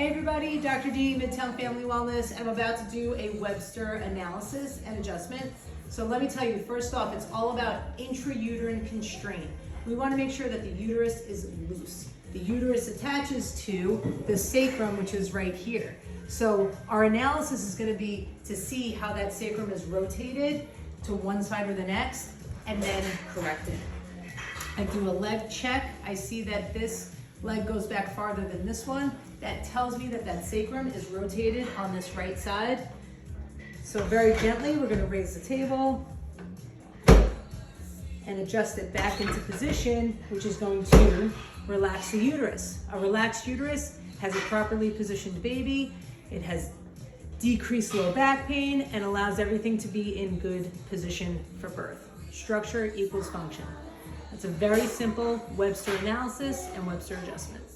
Hey everybody, Dr. D, Midtown Family Wellness. I'm about to do a Webster analysis and adjustment. So let me tell you, first off, it's all about intrauterine constraint. We want to make sure that the uterus is loose. The uterus attaches to the sacrum, which is right here. So our analysis is going to be to see how that sacrum is rotated to one side or the next, and then corrected. I do a leg check. I see that this leg goes back farther than this one. That tells me that that sacrum is rotated on this right side. So very gently, we're going to raise the table and adjust it back into position, which is going to relax the uterus. A relaxed uterus has a properly positioned baby. It has decreased low back pain and allows everything to be in good position for birth. Structure equals function. It's a very simple Webster analysis and Webster adjustment.